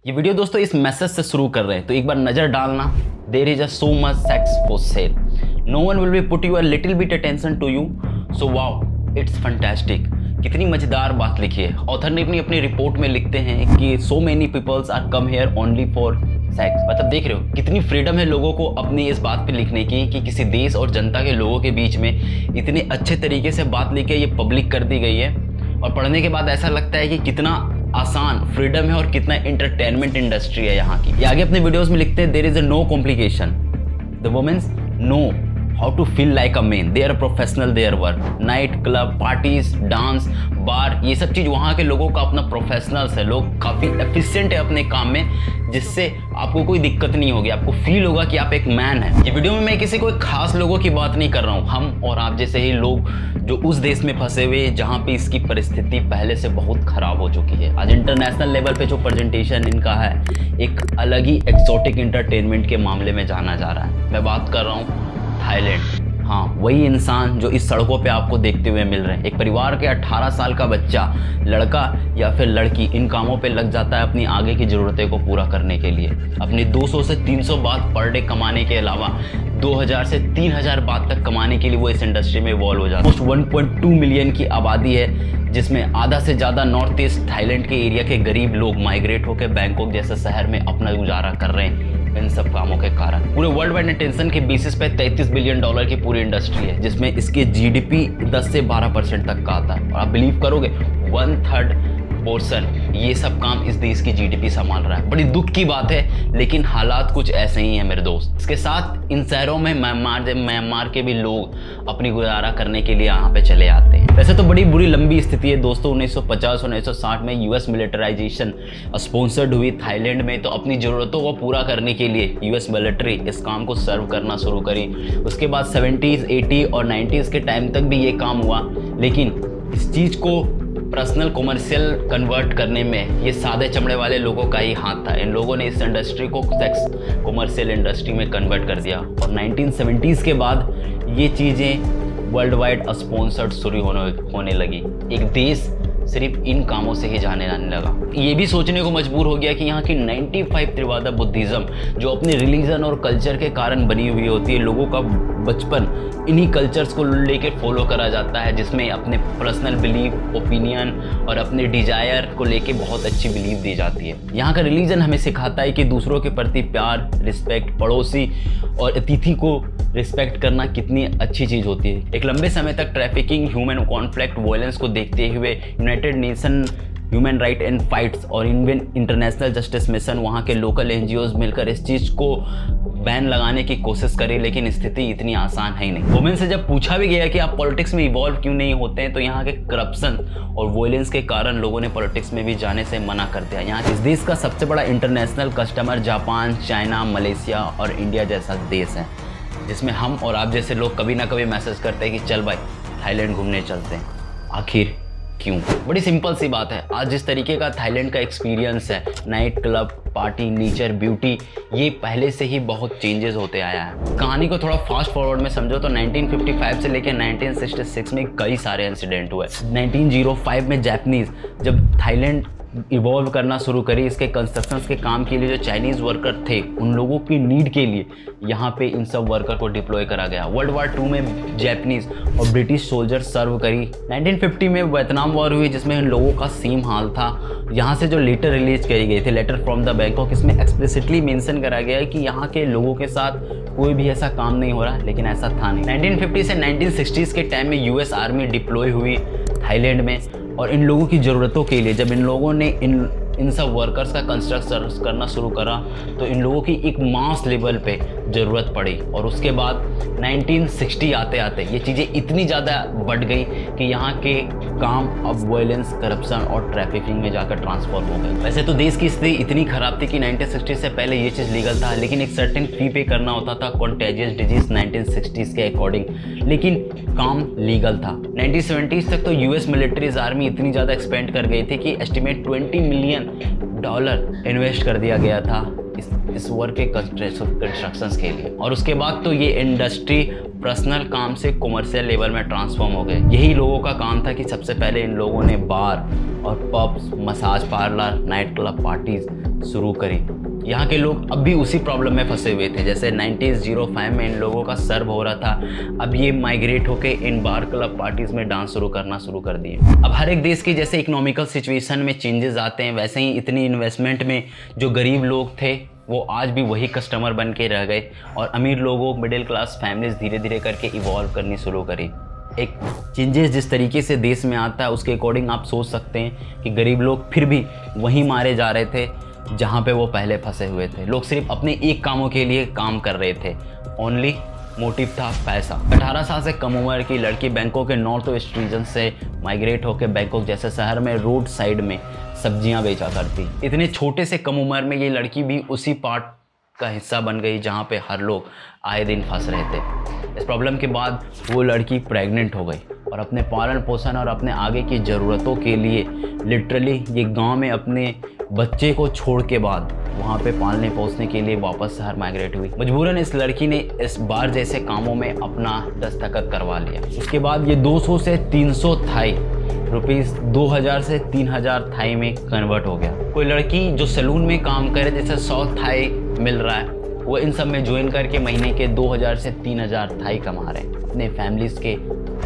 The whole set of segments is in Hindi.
ये वीडियो दोस्तों इस मैसेज से शुरू कर रहे हैं, तो एक बार नजर डालना। There is so much sex for sale, no one will be put you a little bit attention to you, so wow it's fantastic. कितनी मजेदार बात लिखी है। ऑथर ने अपनी रिपोर्ट में लिखते हैं कि so many peoples are come here only for sex. मतलब देख रहे हो कितनी फ्रीडम है लोगों को अपनी इस बात पे लिखने की कि किसी देश और जनता के लोगों के बीच में इतने अच्छे तरीके से बात लिखे ये पब्लिक कर दी गई है। और पढ़ने के बाद ऐसा लगता है कि कितना आसान फ्रीडम है और कितना एंटरटेनमेंट इंडस्ट्री है यहाँ की। ये आगे अपने वीडियोस में लिखते हैं, there is a no complication, the womens know how to feel like a man, they are professional their work, night club parties dance bar, ये सब चीज़ वहाँ के लोगों का अपना प्रोफेशनल्स है। लोग काफ़ी एफिशिएंट है अपने काम में, जिससे आपको कोई दिक्कत नहीं होगी, आपको फील होगा कि आप एक मैन है। ये वीडियो में मैं किसी कोई खास लोगों की बात नहीं कर रहा हूँ, हम और आप जैसे ही लोग जो उस देश में फंसे हुए जहाँ पे इसकी परिस्थिति पहले से बहुत खराब हो चुकी है। आज इंटरनेशनल लेवल पे जो प्रेजेंटेशन इनका है एक अलग ही एक्सोटिक इंटरटेनमेंट के मामले में जाना जा रहा है। मैं बात कर रहा हूँ थाईलैंड। हाँ, वही इंसान जो इस सड़कों पे आपको देखते हुए मिल रहे हैं। एक परिवार के 18 साल का बच्चा, लड़का या फिर लड़की इन कामों पे लग जाता है अपनी आगे की ज़रूरतें को पूरा करने के लिए। अपनी 200 से 300 बात पर डे कमाने के अलावा 2000 से 3000 बात तक कमाने के लिए वो इस इंडस्ट्री में इवॉल्व हो जाता है। ऑलमोस्ट 1.2 मिलियन की आबादी है, जिसमें आधा से ज़्यादा नॉर्थ ईस्ट थाईलैंड के एरिया के गरीब लोग माइग्रेट होकर बैंकॉक जैसे शहर में अपना गुजारा कर रहे हैं इन सब कामों के कारण। पूरे वर्ल्ड वाइड अटेंशन के बेसिस पे 33 बिलियन डॉलर की पूरी इंडस्ट्री है, जिसमें इसके जीडीपी 10 से 12% तक का आता है। और आप बिलीव करोगे 1/3 पोर्शन ये सब काम इस देश की जीडीपी संभाल रहा है। बड़ी दुख की बात है, लेकिन हालात कुछ ऐसे ही हैं मेरे दोस्त। इसके साथ इन शहरों में म्यांमार के भी लोग अपनी गुजारा करने के लिए यहाँ पे चले आते हैं। वैसे तो बड़ी बुरी लंबी स्थिति है दोस्तों। 1950 1960 में यूएस मिलिटराइजेशन स्पॉन्सर्ड हुई थाईलैंड में, तो अपनी ज़रूरतों को पूरा करने के लिए यूएस मिलिट्री इस काम को सर्व करना शुरू करी। उसके बाद 70s 80 और 90s के टाइम तक भी ये काम हुआ, लेकिन इस चीज़ को पर्सनल कॉमर्शियल कन्वर्ट करने में ये सादे चमड़े वाले लोगों का ही हाथ था। इन लोगों ने इस इंडस्ट्री को सेक्स कॉमर्शियल इंडस्ट्री में कन्वर्ट कर दिया। और 1970s के बाद ये चीज़ें वर्ल्ड वाइड स्पॉन्सर्ड शुरू होने लगी। एक देश सिर्फ इन कामों से ही जाने लगा। ये भी सोचने को मजबूर हो गया कि यहाँ की 95 त्रिवादा बुद्धिज़्म जो अपने रिलीजन और कल्चर के कारण बनी हुई होती है, लोगों का बचपन इन्हीं कल्चर्स को लेकर फॉलो करा जाता है, जिसमें अपने पर्सनल बिलीफ, ओपिनियन और अपने डिजायर को लेके बहुत अच्छी बिलीफ दी जाती है। यहाँ का रिलीजन हमें सिखाता है कि दूसरों के प्रति प्यार, रिस्पेक्ट, पड़ोसी और अतिथि को रिस्पेक्ट करना कितनी अच्छी चीज़ होती है। एक लंबे समय तक ट्रैफिकिंग, ह्यूमन कॉन्फ्लिक्ट, वायलेंस को देखते हुए United nation human right and fights और इंटरनेशनल जस्टिस मिशन, वहाँ के लोकल एनजीओज मिलकर इस चीज़ को बैन लगाने की कोशिश करी, लेकिन स्थिति इतनी आसान है ही नहीं। वुमेन से जब पूछा भी गया कि आप पॉलिटिक्स में इवॉल्व क्यों नहीं होते हैं, तो यहाँ के करप्शन और वायलेंस के कारण लोगों ने पॉलिटिक्स में भी जाने से मना कर दिया। यहाँ इस देश का सबसे बड़ा international customer Japan, China, Malaysia और इंडिया जैसा देश है, जिसमें हम और आप जैसे लोग कभी ना कभी मैसेज करते हैं कि चल भाई थाईलैंड घूमने चलते हैं। आखिर क्यों? बड़ी सिंपल सी बात है। आज जिस तरीके का थाईलैंड का एक्सपीरियंस है, night club, party, nature, beauty, ये पहले से ही बहुत चेंजेस होते आया है। कहानी को थोड़ा फास्ट फॉरवर्ड में समझो तो 1955 से लेकर 1966 में कई सारे इंसिडेंट हुए। 1905 में जापानीज जब थाईलैंड इवॉल्व करना शुरू करी, इसके कंस्ट्रक्शंस के काम के लिए जो चाइनीज़ वर्कर थे, उन लोगों की नीड के लिए यहाँ पे इन सब वर्कर को डिप्लॉय करा गया। वर्ल्ड वार 2 में जापानीज और ब्रिटिश सोल्जर सर्व करी। 1950 में वियतनाम वॉर हुई, जिसमें इन लोगों का सेम हाल था। यहाँ से जो लेटर रिलीज करी गई थी, लेटर फ्रॉम द बैंकॉक, इसमें एक्सप्लिसिटली मेंशन करा गया है कि यहाँ के लोगों के साथ कोई भी ऐसा काम नहीं हो रहा, लेकिन ऐसा था नहीं। 1950 से 1960s के टाइम में यूएस आर्मी डिप्लॉय हुई थाईलैंड में, और इन लोगों की ज़रूरतों के लिए जब इन लोगों ने इन सब वर्कर्स का कंस्ट्रक्शन करना शुरू करा, तो इन लोगों की एक मास लेवल पे ज़रूरत पड़ी। और उसके बाद 1960 आते आते ये चीज़ें इतनी ज़्यादा बढ़ गई कि यहाँ के काम अब वायलेंस, करप्शन और ट्रैफिकिंग में जाकर ट्रांसफॉर्म हो गए। वैसे तो देश की स्थिति इतनी ख़राब थी कि 1960 से पहले ये चीज़ लीगल था, लेकिन एक सर्टेन फी पे करना होता था, कॉन्टेजियस डिजीज़ 1960s के अकॉर्डिंग, लेकिन काम लीगल था। 1970s तक तो यूएस मिलिट्रीज आर्मी इतनी ज़्यादा एक्सपेंड कर गई थी कि एस्टिमेट $20 मिलियन इन्वेस्ट कर दिया गया था इस वर्क के कंस्ट्रक्शंस के लिए। और उसके बाद तो ये इंडस्ट्री पर्सनल काम से कॉमर्शियल लेवल में ट्रांसफॉर्म हो गए। यही लोगों का काम था कि सबसे पहले इन लोगों ने बार और pubs, massage parlour, night club parties शुरू करी। यहाँ के लोग अब भी उसी प्रॉब्लम में फंसे हुए थे जैसे 1905 में इन लोगों का सर्व हो रहा था। अब ये माइग्रेट होके इन बार क्लब पार्टीज में डांस शुरू कर दिए। अब हर एक देश की जैसे इकोनॉमिकल सिचुएशन में चेंजेस आते हैं, वैसे ही इतनी इन्वेस्टमेंट में जो गरीब लोग थे वो आज भी वही कस्टमर बन के रह गए और अमीर लोगों मिडिल क्लास फैमिलीज धीरे धीरे करके इवॉल्व करनी शुरू करी। एक चेंजेस जिस तरीके से देश में आता है उसके अकॉर्डिंग आप सोच सकते हैं कि गरीब लोग फिर भी वहीं मारे जा रहे थे जहाँ पे वो पहले फंसे हुए थे। लोग सिर्फ अपने एक कामों के लिए काम कर रहे थे, ओनली मोटिव था पैसा। 18 साल से कम उम्र की लड़की बैंकॉक के नॉर्थ वेस्ट रीजन से माइग्रेट होकर बैंकॉक जैसे शहर में रोड साइड में सब्जियां बेचा करती। इतने छोटे से कम उम्र में ये लड़की भी उसी पार्ट का हिस्सा बन गई जहाँ पे हर लोग आए दिन फंस रहे थे। इस प्रॉब्लम के बाद वो लड़की प्रेग्नेंट हो गई और अपने पालन पोषण और अपने आगे की ज़रूरतों के लिए लिटरली ये गांव में अपने बच्चे को छोड़ के बाद वहाँ पे पालने पोसने के लिए वापस शहर माइग्रेट हुई। मजबूरन इस लड़की ने इस बार जैसे कामों में अपना दस्तखत करवा लिया। उसके बाद ये 200 से 300 थाई रुपीस 2000 से 3000 थाई में कन्वर्ट हो गया। कोई लड़की जो सैलून में काम करे जैसे 100 थाई मिल रहा है वो इन सब में ज्वाइन करके महीने के 2000 से 3000 थाई कमा रहे हैं अपने फैमिलीज के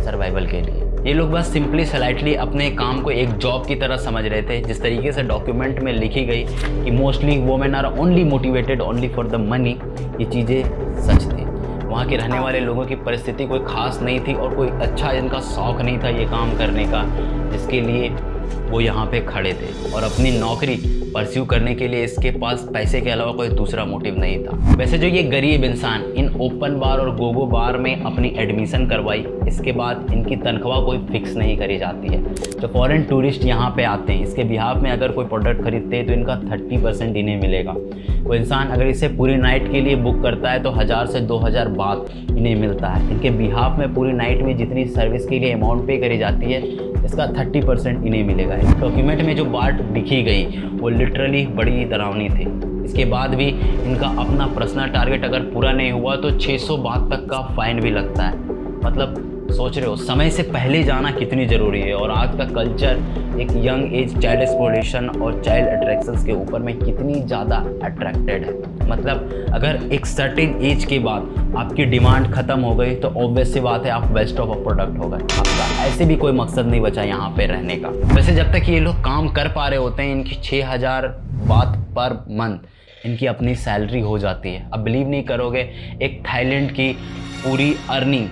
सर्वाइवल के लिए। ये लोग बस सिंपली स्लाइटली अपने काम को एक जॉब की तरह समझ रहे थे। जिस तरीके से डॉक्यूमेंट में लिखी गई कि mostly women are only motivated only for the money, ये चीज़ें सच थी। वहाँ के रहने वाले लोगों की परिस्थिति कोई ख़ास नहीं थी और कोई अच्छा इनका शौक़ नहीं था ये काम करने का जिसके लिए वो यहाँ पे खड़े थे और अपनी नौकरी परस्यू करने के लिए इसके पास पैसे के अलावा कोई दूसरा मोटिव नहीं था। वैसे जो ये गरीब इंसान इन ओपन बार और गोगो बार में अपनी एडमिशन करवाई, इसके बाद इनकी तनख्वाह कोई फिक्स नहीं करी जाती है। जो फॉरेन टूरिस्ट यहाँ पे आते हैं इसके बिहाफ में अगर कोई प्रोडक्ट खरीदते हैं तो इनका 30% इन्हें मिलेगा। वो इंसान अगर इसे पूरी नाइट के लिए बुक करता है तो 1000 से 2000 बात इन्हें मिलता है। इनके बिहाफ में पूरी नाइट में जितनी सर्विस के लिए अमाउंट पे करी जाती है इसका 30% इन्हें मिलेगा। डॉक्यूमेंट में जो बात लिखी गई वो लिटरली बड़ी डरावनी थी। इसके बाद भी इनका अपना पर्सनल टारगेट अगर पूरा नहीं हुआ तो 600 बात तक का फाइन भी लगता है। मतलब सोच रहे हो समय से पहले जाना कितनी ज़रूरी है और आज का कल्चर एक यंग एज चाइल्ड एक्सप्लोरेशन और चाइल्ड अट्रैक्शंस के ऊपर में कितनी ज़्यादा अट्रैक्टेड है। मतलब अगर एक सर्टेन एज के बाद आपकी डिमांड ख़त्म हो गई तो ऑब्वियस सी बात है आप वेस्ट ऑफ अ प्रोडक्ट हो गए। आपका ऐसे भी कोई मकसद नहीं बचा यहाँ पे रहने का। वैसे जब तक ये लोग काम कर पा रहे होते हैं इनकी 6000 बात पर मंथ इनकी अपनी सैलरी हो जाती है। अब बिलीव नहीं करोगे एक थाईलैंड की पूरी अर्निंग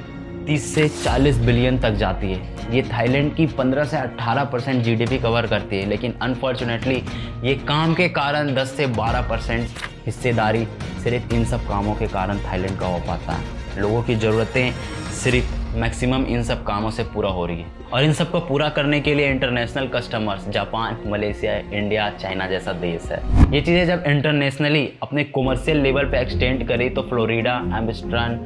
30 से 40 बिलियन तक जाती है। ये थाईलैंड की 15 से 18% जीडीपी कवर करती है, लेकिन अनफॉर्चुनेटली ये काम के कारण 10 से 12% हिस्सेदारी सिर्फ इन सब कामों के कारण थाईलैंड का हो पाता है। लोगों की ज़रूरतें सिर्फ मैक्सिमम इन सब कामों से पूरा हो रही है और इन सब को पूरा करने के लिए international customers Japan, Malaysia, India, China जैसा देश है। ये चीज़ें जब इंटरनेशनली अपने कॉमर्शियल लेवल पे एक्सटेंड करी तो फ्लोरिडा, एम्स्टर्डम,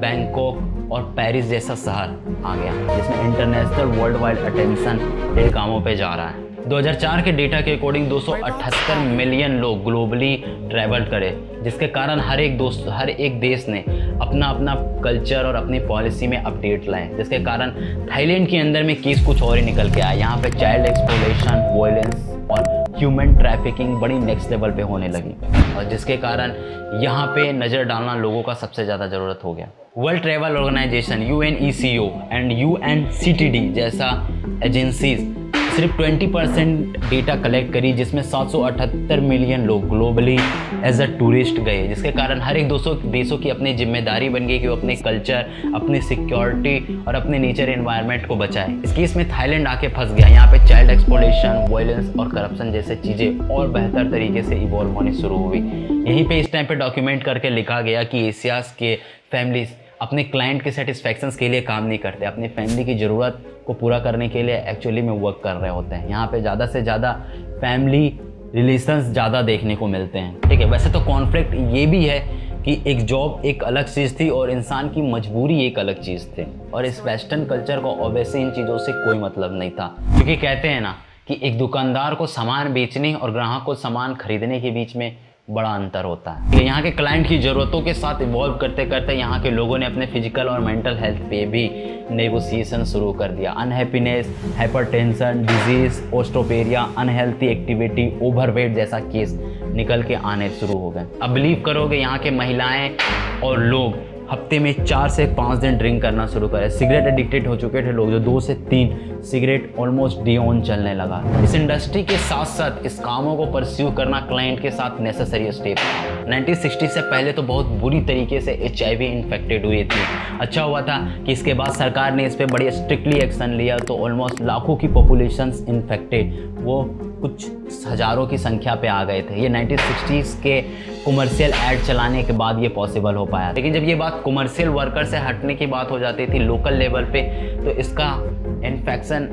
बैंकॉक और पेरिस जैसा शहर आ गया जिसमें international world wide attention in कामों पे जा रहा है। 2004 के डेटा के अकॉर्डिंग 278 मिलियन लोग ग्लोबली ट्रैवल करे जिसके कारण हर एक देश ने अपना अपना कल्चर और अपनी पॉलिसी में अपडेट लाए, जिसके कारण थाईलैंड के अंदर में केस कुछ और ही निकल के आया। यहाँ पे चाइल्ड एक्सप्लोरेशन, वायलेंस और ह्यूमन ट्रैफिकिंग बड़ी नेक्स्ट लेवल पे होने लगी और जिसके कारण यहाँ पे नज़र डालना लोगों का सबसे ज़्यादा ज़रूरत हो गया। World travel organization UNECO and UNCTD जैसा एजेंसीज सिर्फ 20% डेटा कलेक्ट करी जिसमें 778 मिलियन लोग ग्लोबली एज अ टूरिस्ट गए, जिसके कारण हर एक देशों की अपनी जिम्मेदारी बन गई कि वो अपने कल्चर, अपनी सिक्योरिटी और अपने नेचर एनवायरनमेंट को बचाए। इस केस में थाईलैंड आके फंस गया। यहाँ पे चाइल्ड एक्सप्लोरेशन, वायलेंस और करप्शन जैसे चीज़ें और बेहतर तरीके से इवॉल्व होनी शुरू हुई। यहीं पे इस टाइम पे डॉक्यूमेंट करके लिखा गया कि एशियाज़ के फैमिलीज अपने क्लाइंट के सेटिस्फैक्शंस के लिए काम नहीं करते, अपनी फैमिली की ज़रूरत को पूरा करने के लिए एक्चुअली में वर्क कर रहे होते हैं। यहाँ पे ज़्यादा से ज़्यादा फैमिली रिलेशंस ज़्यादा देखने को मिलते हैं। ठीक है, वैसे तो कॉन्फ्लिक्ट ये भी है कि एक जॉब एक अलग चीज़ थी और इंसान की मजबूरी एक अलग चीज़ थी और इस वेस्टर्न कल्चर को ऑब्वियसली इन चीज़ों से कोई मतलब नहीं था, क्योंकि कहते हैं ना कि एक दुकानदार को सामान बेचने और ग्राहक को सामान खरीदने के बीच में बड़ा अंतर होता है। यहाँ के क्लाइंट की ज़रूरतों के साथ इवॉल्व करते करते यहाँ के लोगों ने अपने फिजिकल और मेंटल हेल्थ पे भी नेगोशिएशन शुरू कर दिया। Unhappiness, hypertension, disease, osteoporosis, unhealthy activity, overweight जैसा केस निकल के आने शुरू हो गए। अब बिलीव करोगे यहाँ के महिलाएं और लोग हफ्ते में 4 से 5 दिन ड्रिंक करना शुरू करें। सिगरेट एडिक्टेड हो चुके थे लोग, जो 2 से 3 सिगरेट ऑलमोस्ट डे ऑन चलने लगा। इस इंडस्ट्री के साथ साथ इस कामों को परस्यू करना क्लाइंट के साथ नेसेसरी स्टेप था। 1960 से पहले तो बहुत बुरी तरीके से HIV इन्फेक्टेड हुई थी। अच्छा हुआ था कि इसके बाद सरकार ने इस पर बड़ी स्ट्रिक्टली एक्शन लिया, तो ऑलमोस्ट लाखों की पॉपुलेशन इन्फेक्टेड वो कुछ हज़ारों की संख्या पे आ गए थे। ये 1960s के कमर्शियल ऐड चलाने के बाद ये पॉसिबल हो पाया। लेकिन जब ये बात कमर्शियल वर्कर से हटने की बात हो जाती थी लोकल लेवल पे, तो इसका इन्फेक्शन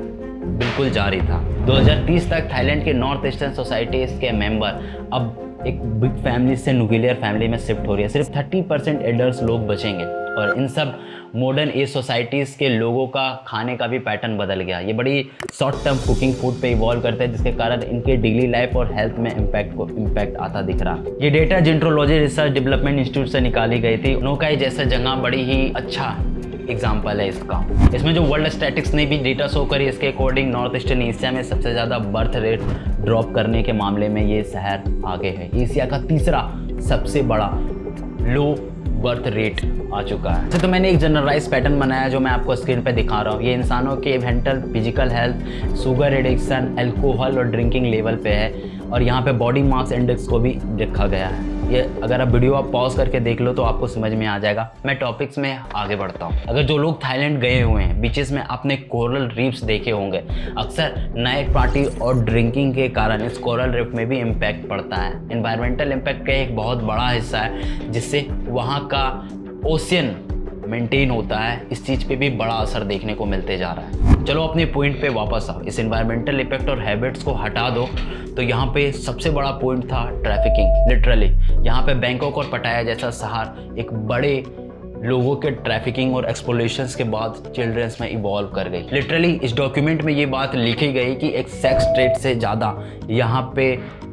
बिल्कुल जारी था। 2030 तक थाईलैंड के नॉर्थ ईस्टर्न सोसाइटीज़ के मेंबर अब एक बिग फैमिली से न्यूक्लियर फैमिली में शिफ्ट हो रही है। सिर्फ 30% एडल्ट लोग बचेंगे और इन सब मॉडर्न एज सोसाइटीज़ के लोगों का खाने का भी पैटर्न बदल गया। ये बड़ी शॉर्ट टर्म कुकिंग फूड पे इवॉल्व करते हैं, जिसके कारण इनके डेली लाइफ और हेल्थ में इम्पैक्ट आता दिख रहा है। ये डेटा जिंट्रोलॉजी रिसर्च डेवलपमेंट इंस्टीट्यूट से निकाली गई थी। नोकाई जैसा जगह बड़ी ही अच्छा एग्जाम्पल है इसका। इसमें जो वर्ल्ड स्टैटिक्स ने भी डेटा शो करी, इसके अकॉर्डिंग नॉर्थ ईस्टर्न एशिया में सबसे ज़्यादा बर्थ रेट ड्रॉप करने के मामले में ये शहर आगे है। एशिया का तीसरा सबसे बड़ा लो बर्थ रेट आ चुका है। तो मैंने एक जनरलाइज पैटर्न बनाया जो मैं आपको स्क्रीन पे दिखा रहा हूँ। ये इंसानों के mental, physical health, sugar addiction, alcohol और ड्रिंकिंग लेवल पे है, और यहाँ पे बॉडी मास इंडेक्स को भी रखा गया है। ये अगर आप वीडियो पॉज करके देख लो तो आपको समझ में आ जाएगा। मैं टॉपिक्स में आगे बढ़ता हूँ। अगर जो लोग थाईलैंड गए हुए हैं, बीचेस में आपने कोरल रीफ्स देखे होंगे। अक्सर नाइट पार्टी और ड्रिंकिंग के कारण इस कोरल रीफ में भी इम्पैक्ट पड़ता है। एनवायरमेंटल इम्पैक्ट का एक बहुत बड़ा हिस्सा है, जिससे वहाँ का ओशियन मेंटेन होता है। इस चीज़ पे भी बड़ा असर देखने को मिलते जा रहा है। चलो अपने पॉइंट पे वापस आओ। इस एनवायरमेंटल इफेक्ट और हैबिट्स को हटा दो तो यहाँ पे सबसे बड़ा पॉइंट था ट्रैफिकिंग। लिटरली यहाँ पे बैंकॉक और पटाया जैसा शहर एक बड़े लोगों के ट्रैफिकिंग और एक्सप्लोरेशंस के बाद चिल्ड्रंस में इवॉल्व कर गई। लिटरली इस डॉक्यूमेंट में ये बात लिखी गई कि एक सेक्स ट्रेड से ज़्यादा यहाँ पे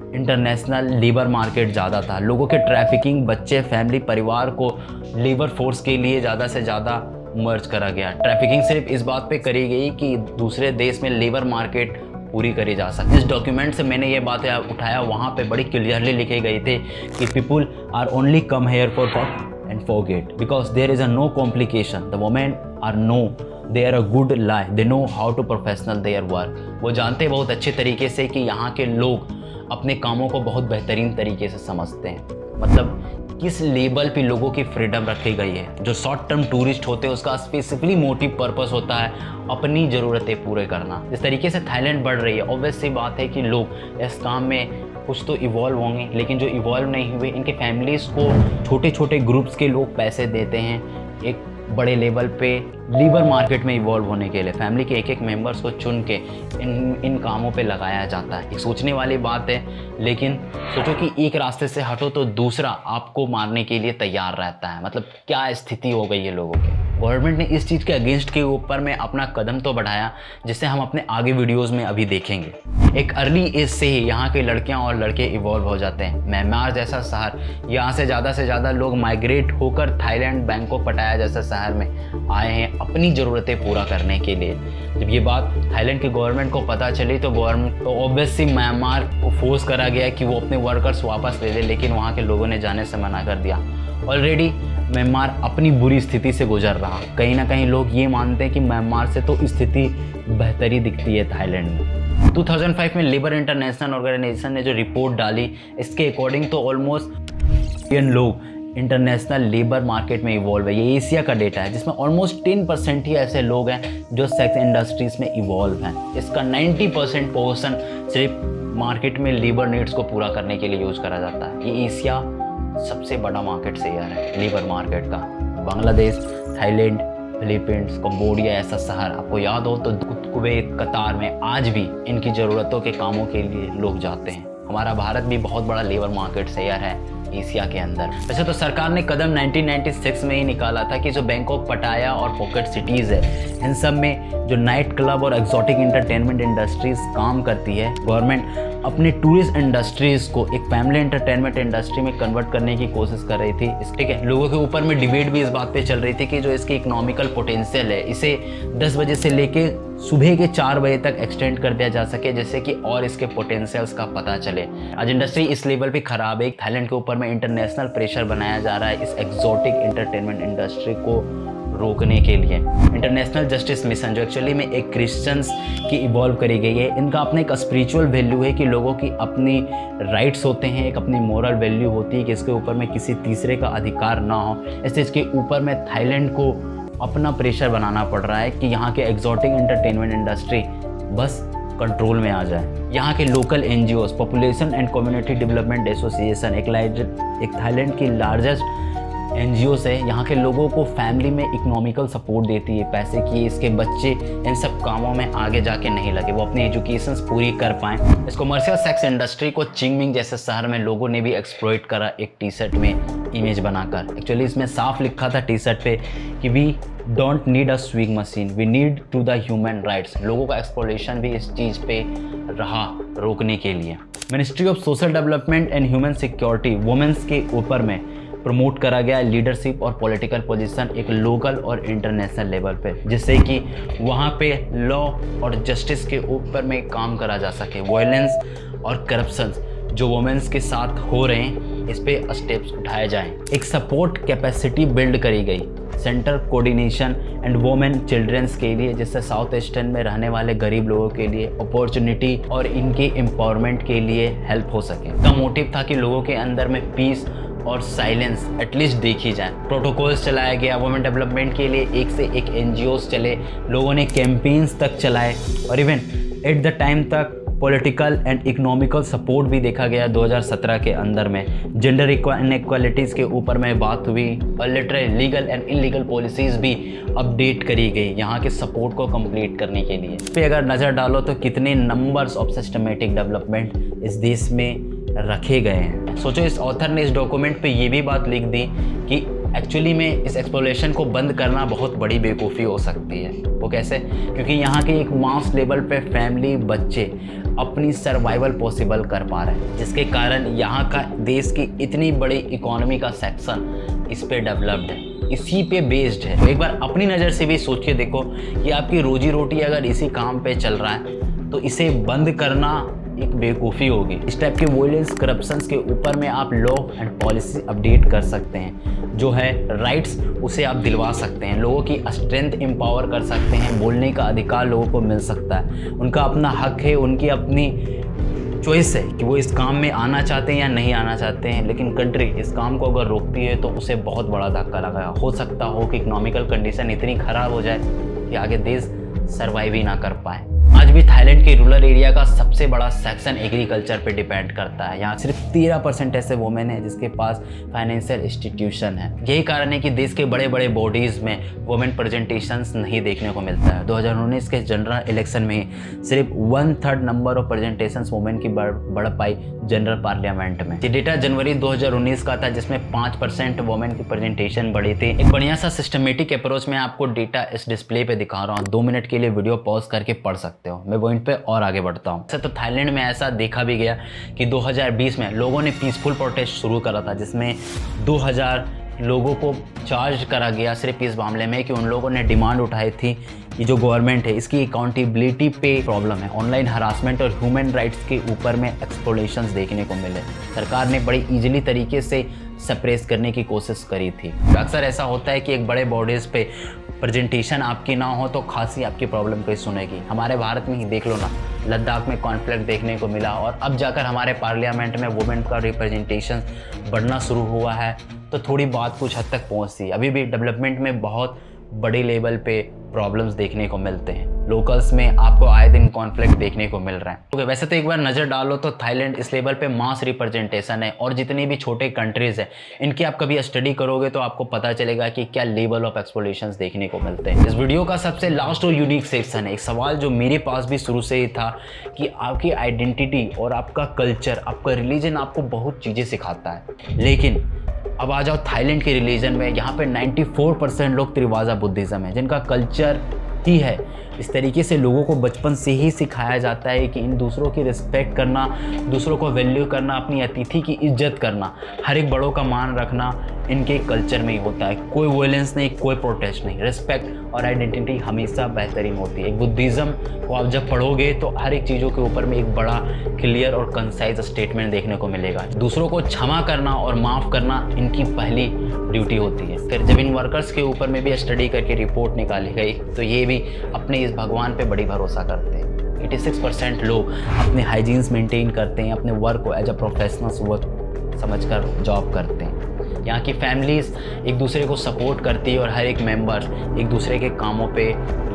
इंटरनेशनल लेबर मार्केट ज़्यादा था। लोगों के ट्रैफिकिंग, बच्चे, फैमिली, परिवार को लेबर फोर्स के लिए ज़्यादा से ज़्यादा मर्ज करा गया। ट्रैफिकिंग सिर्फ इस बात पे करी गई कि दूसरे देश में लेबर मार्केट पूरी करी जा सके। इस डॉक्यूमेंट से मैंने ये बातें उठाया, वहाँ पे बड़ी क्लियरली लिखे गई थे कि people are only come here for fun and forget because there is a no complication. The women are no they are a good life, they know how to professional their work. वो जानते बहुत अच्छे तरीके से कि यहाँ के लोग अपने कामों को बहुत बेहतरीन तरीके से समझते हैं। मतलब किस लेवल पे लोगों की फ्रीडम रखी गई है। जो शॉर्ट टर्म टूरिस्ट होते हैं उसका स्पेसिफिकली मोटिव पर्पस होता है अपनी ज़रूरतें पूरे करना। जिस तरीके से थाईलैंड बढ़ रही है, ऑब्वियस सी बात है कि लोग इस काम में कुछ तो इवॉल्व होंगे, लेकिन जो इवॉल्व नहीं हुए इनके फैमिलीज़ को छोटे छोटे ग्रुप्स के लोग पैसे देते हैं एक बड़े लेवल पे लेबर मार्केट में इवॉल्व होने के लिए। फैमिली के एक एक मेंबर्स को चुन के इन कामों पे लगाया जाता है। एक सोचने वाली बात है, लेकिन सोचो कि एक रास्ते से हटो तो दूसरा आपको मारने के लिए तैयार रहता है। मतलब क्या स्थिति हो गई है लोगों की। गवर्नमेंट ने इस चीज़ के अगेंस्ट के ऊपर में अपना कदम तो बढ़ाया, जिससे हम अपने आगे वीडियोज़ में अभी देखेंगे। एक अर्ली एज से ही यहाँ के लड़कियाँ और लड़के इवॉल्व हो जाते हैं। म्यांमार जैसा शहर, यहाँ से ज़्यादा लोग माइग्रेट होकर थाईलैंड, बैंकॉक, पटाया जैसा शहर में आए हैं अपनी ज़रूरतें पूरा करने के लिए। जब ये बात थाईलैंड की गवर्नमेंट को पता चली तो गवर्नमेंट को ऑब्वियसली म्यांमार को फोर्स करा गया कि वो अपने वर्कर्स वापस ले ले, लेकिन वहाँ के लोगों ने जाने से मना कर दिया। ऑलरेडी म्यांमार अपनी बुरी स्थिति से गुजर रहा। कहीं ना कहीं लोग ये मानते हैं कि म्यांमार से तो स्थिति बेहतरी दिखती है थाईलैंड में। 2005 में लेबर इंटरनेशनल ऑर्गेनाइजेशन ने जो रिपोर्ट डाली, इसके अकॉर्डिंग तो ऑलमोस्ट लोग इंटरनेशनल लेबर मार्केट में इवॉल्व है। ये एशिया का डेटा है, जिसमें ऑलमोस्ट 10% ही ऐसे लोग हैं जो सेक्स इंडस्ट्रीज में इवॉल्व हैं। इसका 90% पोर्शन सिर्फ मार्केट में लेबर नीड्स को पूरा करने के लिए यूज़ करा जाता है। ये एशिया सबसे बड़ा मार्केट शेयर है लेबर मार्केट का। बांग्लादेश, थाईलैंड, फिलीपींस, कंबोडिया ऐसा शहर आपको याद हो तो कुवैत, कतार में आज भी इनकी ज़रूरतों के कामों के लिए लोग जाते हैं। हमारा भारत भी बहुत बड़ा लेबर मार्केट शेयर है एशिया के अंदर। वैसे तो सरकार ने कदम 1996 में ही निकाला था कि जो बैंकॉक, पटाया और पॉकेट सिटीज़ है, इन सब में जो नाइट क्लब और एक्सोटिक इंटरटेनमेंट इंडस्ट्रीज काम करती है, गवर्नमेंट अपने टूरिस्ट इंडस्ट्रीज को एक फैमिली एंटरटेनमेंट इंडस्ट्री में कन्वर्ट करने की कोशिश कर रही थी। ठीक है, लोगों के ऊपर में डिबेट भी इस बात पे चल रही थी कि जो इसकी इकोनॉमिकल पोटेंशियल है, इसे 10 बजे से लेके सुबह के 4 बजे तक एक्सटेंड कर दिया जा सके, जैसे कि और इसके पोटेंशियल्स का पता चले। आज इंडस्ट्री इस लेवल पे खराब है, थाईलैंड के ऊपर में इंटरनेशनल प्रेशर बनाया जा रहा है इस एक्सोटिक इंटरटेनमेंट इंडस्ट्री को रोकने के लिए। इंटरनेशनल जस्टिस मिशन जो एक्चुअली में एक क्रिश्चियंस की इवॉल्व करी गई है, इनका अपना एक स्पिरिचुअल वैल्यू है कि लोगों की अपनी राइट्स होते हैं, एक अपनी मोरल वैल्यू होती है कि इसके ऊपर में किसी तीसरे का अधिकार ना हो। ऐसे इसके ऊपर में थाईलैंड को अपना प्रेशर बनाना पड़ रहा है कि यहाँ के एक्सोटिक इंटरटेनमेंट इंडस्ट्री बस कंट्रोल में आ जाए। यहाँ के local NGOs, population and community development association, एक थाईलैंड की लार्जेस्ट NGOs है, यहाँ के लोगों को फैमिली में इकोनॉमिकल सपोर्ट देती है पैसे की, इसके बच्चे इन सब कामों में आगे जाके नहीं लगे, वो अपनी एजुकेशन पूरी कर पाएँ। इस कमर्शियल सेक्स इंडस्ट्री को चिंगमिंग जैसे शहर में लोगों ने भी एक्सप्लॉइट करा एक टी-शर्ट में इमेज बनाकर। एक्चुअली इसमें साफ लिखा था टी-शर्ट पे कि we don't need a swing machine, we need to the human rights. लोगों का एक्सप्लोरेशन भी इस चीज़ पे रहा रोकने के लिए। Ministry of social development and human security womens के ऊपर में प्रमोट करा गया लीडरशिप और पॉलिटिकल पोजीशन एक लोकल और इंटरनेशनल लेवल पे, जिससे कि वहाँ पे लॉ और जस्टिस के ऊपर में काम करा जा सके। वायलेंस और करप्शन जो वुमेन्स के साथ हो रहे हैं, इस पे स्टेप्स उठाए जाएं। एक सपोर्ट कैपेसिटी बिल्ड करी गई centre coordination and women childrens के लिए, जिससे साउथ ईस्टर्न में रहने वाले गरीब लोगों के लिए अपॉर्चुनिटी और इनके एम्पावरमेंट के लिए हेल्प हो सके। का मोटिव था कि लोगों के अंदर में पीस और साइलेंस एटलीस्ट देखी जाए। प्रोटोकॉल्स चलाया गया वुमेन डेवलपमेंट के लिए, एक से एक NGOs चले, लोगों ने कैंपेन्स तक चलाए और इवन एट द टाइम तक पॉलिटिकल एंड इकोनॉमिकल सपोर्ट भी देखा गया। 2017 के अंदर में जेंडर इनइक्वालिटीज़ के ऊपर में बात हुई और literally legal and illegal policies भी अपडेट करी गई यहाँ के सपोर्ट को कंप्लीट करने के लिए। इस पर अगर नज़र डालो तो कितने नंबर्स ऑफ सिस्टमेटिक डेवलपमेंट इस देश में रखे गए हैं। सोचो इस ऑथर ने इस डॉक्यूमेंट पे ये भी बात लिख दी कि एक्चुअली में इस एक्सप्लोरेशन को बंद करना बहुत बड़ी बेवकूफ़ी हो सकती है। वो कैसे? क्योंकि यहाँ के एक मास लेवल पे फैमिली बच्चे अपनी सर्वाइवल पॉसिबल कर पा रहे हैं, जिसके कारण यहाँ का देश की इतनी बड़ी इकोनॉमी का सेक्शन इस पे डेवलप्ड है, इसी पे बेस्ड है। तो एक बार अपनी नज़र से भी सोच के देखो कि आपकी रोजी रोटी अगर इसी काम पे चल रहा है तो इसे बंद करना एक बेवकूफ़ी होगी। इस टाइप के वायलेंस करप्शंस के ऊपर में आप लॉ एंड पॉलिसी अपडेट कर सकते हैं, जो है राइट्स उसे आप दिलवा सकते हैं, लोगों की स्ट्रेंथ एम्पावर कर सकते हैं, बोलने का अधिकार लोगों को मिल सकता है, उनका अपना हक है, उनकी अपनी चॉइस है कि वो इस काम में आना चाहते हैं या नहीं आना चाहते हैं। लेकिन कंट्री इस काम को अगर रोकती है तो उसे बहुत बड़ा धक्का लगा। हो सकता हो कि इकोनॉमिकल कंडीशन इतनी ख़राब हो जाए कि आगे देश सर्वाइव ही ना कर पाए। आज भी थाईलैंड के रूरल एरिया का सबसे बड़ा सेक्शन एग्रीकल्चर पे डिपेंड करता है। यहाँ सिर्फ 13% ऐसे वुमेन हैं जिसके पास फाइनेंशियल इंस्टीट्यूशन है। यही कारण है कि देश के बड़े बड़े बॉडीज़ में वुमेन प्रेजेंटेशंस नहीं देखने को मिलता है। 2019 के जनरल इलेक्शन में ही सिर्फ 1/3 नंबर ऑफ प्रेजेंटेशंस वुमेन की बढ़ पाई जनरल पार्लियामेंट में। ये डेटा जनवरी 2019 का था, जिसमें 5% वुमेन की प्रेजेंटेशन बढ़ी थी। एक बढ़िया सा सिस्टमेटिक अप्रोच में आपको डेटा इस डिस्प्ले पे दिखा रहा हूँ, 2 मिनट के लिए वीडियो पॉज करके पढ़ सकते हो। मैं पॉइंट पे और आगे बढ़ता हूँ। तो थाईलैंड में ऐसा देखा भी गया कि 2020 में लोगों ने पीसफुल प्रोटेस्ट शुरू करा था, जिसमें 2000 लोगों को चार्ज करा गया सिर्फ इस मामले में कि उन लोगों ने डिमांड उठाई थी कि जो गवर्नमेंट है इसकी अकाउंटेबिलिटी पे प्रॉब्लम है, ऑनलाइन हरासमेंट और ह्यूमन राइट्स के ऊपर में एक्सप्लोरेशंस देखने को मिले। सरकार ने बड़ी ईजिली तरीके से सप्रेस करने की कोशिश करी थी। अक्सर ऐसा होता है कि एक बड़े बॉडीज़ पे प्रेजेंटेशन आपकी ना हो तो खासी आपकी प्रॉब्लम कोई सुनेगी। हमारे भारत में ही देख लो ना, लद्दाख में कॉन्फ्लिक्ट देखने को मिला और अब जाकर हमारे पार्लियामेंट में वुमेन का रिप्रेजेंटेशन बढ़ना शुरू हुआ है, तो थोड़ी बात कुछ हद तक पहुँचती। अभी भी डेवलपमेंट में बहुत बड़े लेवल पे प्रॉब्लम्स देखने को मिलते हैं। लोकल्स में आपको आए दिन कॉन्फ्लिक्ट देखने को मिल रहा है। ओके, वैसे तो एक बार नज़र डालो तो थाईलैंड इस लेवल पे मास रिप्रेजेंटेशन है और जितनी भी छोटे कंट्रीज़ हैं इनकी आप कभी स्टडी करोगे तो आपको पता चलेगा कि क्या लेवल ऑफ एक्सप्लोरेशंस देखने को मिलते हैं। इस वीडियो का सबसे लास्ट और यूनिक सेक्शन है। एक सवाल जो मेरे पास भी शुरू से ही था कि आपकी आइडेंटिटी और आपका कल्चर, आपका रिलीजन आपको बहुत चीज़ें सिखाता है, लेकिन अब आ जाओ थाईलैंड के रिलीजन में। यहाँ पे 94% लोग त्रिवाजा बुद्धिज़्म है, जिनका कल्चर होती है। इस तरीके से लोगों को बचपन से ही सिखाया जाता है कि इन दूसरों की रिस्पेक्ट करना, दूसरों को वैल्यू करना, अपनी अतिथि की इज्जत करना, हर एक बड़ों का मान रखना इनके कल्चर में ही होता है। कोई वॉयलेंस नहीं, कोई प्रोटेस्ट नहीं, रिस्पेक्ट और आइडेंटिटी हमेशा बेहतरीन होती है। एक बुद्धिज़्म को आप जब पढ़ोगे तो हर एक चीज़ों के ऊपर में एक बड़ा क्लियर और कंसाइज स्टेटमेंट देखने को मिलेगा। दूसरों को क्षमा करना और माफ़ करना इनकी पहली ड्यूटी होती है। फिर जब इन वर्कर्स के ऊपर में भी स्टडी करके रिपोर्ट निकाली गई तो ये भी अपने इस भगवान पे बड़ी भरोसा करते हैं। 86% लोग अपने हाइजीन्स मेंटेन करते हैं, अपने वर्क को एज अ प्रोफेशनल्स वर्क समझकर जॉब करते हैं। यहाँ की फैमिलीज़ एक दूसरे को सपोर्ट करती है और हर एक मेंबर एक दूसरे के कामों पे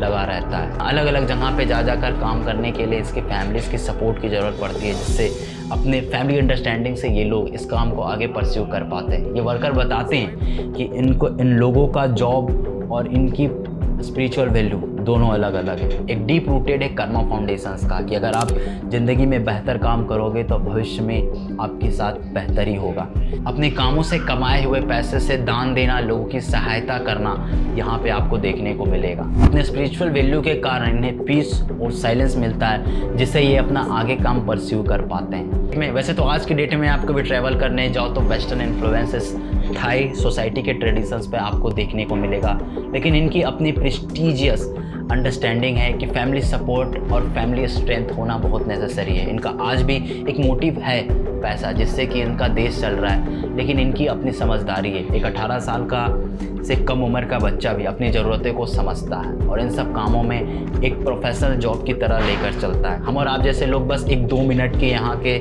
लगा रहता है। अलग अलग जगह पे जा जाकर काम करने के लिए इसकी फैमिलीज़ की सपोर्ट की ज़रूरत पड़ती है, जिससे अपने फैमिली अंडरस्टैंडिंग से ये लोग इस काम को आगे परस्यू कर पाते हैं। ये वर्कर बताते हैं कि इन लोगों का जॉब और इनकी स्पिरिचुअल वैल्यू दोनों अलग अलग है। एक डीप रूटेड है कर्मा फाउंडेशंस का कि अगर आप ज़िंदगी में बेहतर काम करोगे तो भविष्य में आपके साथ बेहतरी होगा। अपने कामों से कमाए हुए पैसे से दान देना, लोगों की सहायता करना यहाँ पे आपको देखने को मिलेगा। अपने स्पिरिचुअल वैल्यू के कारण इन्हें पीस और साइलेंस मिलता है, जिससे ये अपना आगे काम परस्यू कर पाते हैं। वैसे तो आज की डेट में आपको भी ट्रैवल करने जाओ तो वेस्टर्न इन्फ्लुएंसेस थाई सोसाइटी के ट्रेडिशंस पे आपको देखने को मिलेगा, लेकिन इनकी अपनी प्रेस्टीजियस अंडरस्टैंडिंग है कि फैमिली सपोर्ट और फैमिली स्ट्रेंथ होना बहुत नेसेसरी है। इनका आज भी एक मोटिव है पैसा, जिससे कि इनका देश चल रहा है, लेकिन इनकी अपनी समझदारी है। एक 18 साल का से कम उम्र का बच्चा भी अपनी ज़रूरतें को समझता है और इन सब कामों में एक प्रोफेशनल जॉब की तरह लेकर चलता है। हम और आप जैसे लोग बस एक 2 मिनट के यहाँ के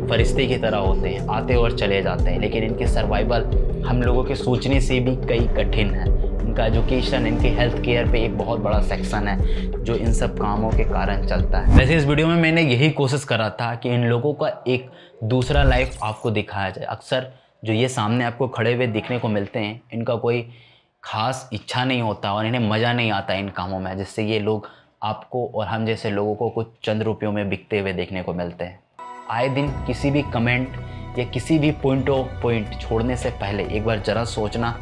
फरिश्ते की तरह होते हैं, आते और चले जाते हैं, लेकिन इनकी सर्वाइवल हम लोगों के सोचने से भी कई कठिन है। इनका एजुकेशन, इनके हेल्थ केयर पे एक बहुत बड़ा सेक्शन है जो इन सब कामों के कारण चलता है। वैसे इस वीडियो में मैंने यही कोशिश करा था कि इन लोगों का एक दूसरा लाइफ आपको दिखाया जाए। अक्सर जो ये सामने आपको खड़े हुए दिखने को मिलते हैं, इनका कोई खास इच्छा नहीं होता और इन्हें मज़ा नहीं आता इन कामों में, जिससे ये लोग आपको और हम जैसे लोगों को कुछ चंद रुपयों में बिकते हुए देखने को मिलते हैं। आए दिन किसी भी कमेंट या किसी भी पॉइंट छोड़ने से पहले एक बार ज़रा सोचना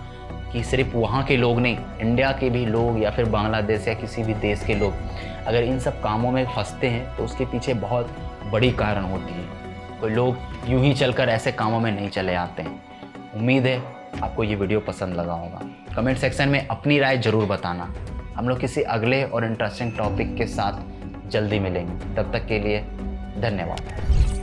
कि सिर्फ वहाँ के लोग नहीं, इंडिया के भी लोग या फिर बांग्लादेश या किसी भी देश के लोग अगर इन सब कामों में फंसते हैं तो उसके पीछे बहुत बड़ी कारण होती है। कोई लोग यूं ही चलकर ऐसे कामों में नहीं चले आते हैं। उम्मीद है आपको ये वीडियो पसंद लगा होगा। कमेंट सेक्शन में अपनी राय ज़रूर बताना। हम लोग किसी अगले और इंटरेस्टिंग टॉपिक के साथ जल्दी मिलेंगे। तब तक के लिए धन्यवाद।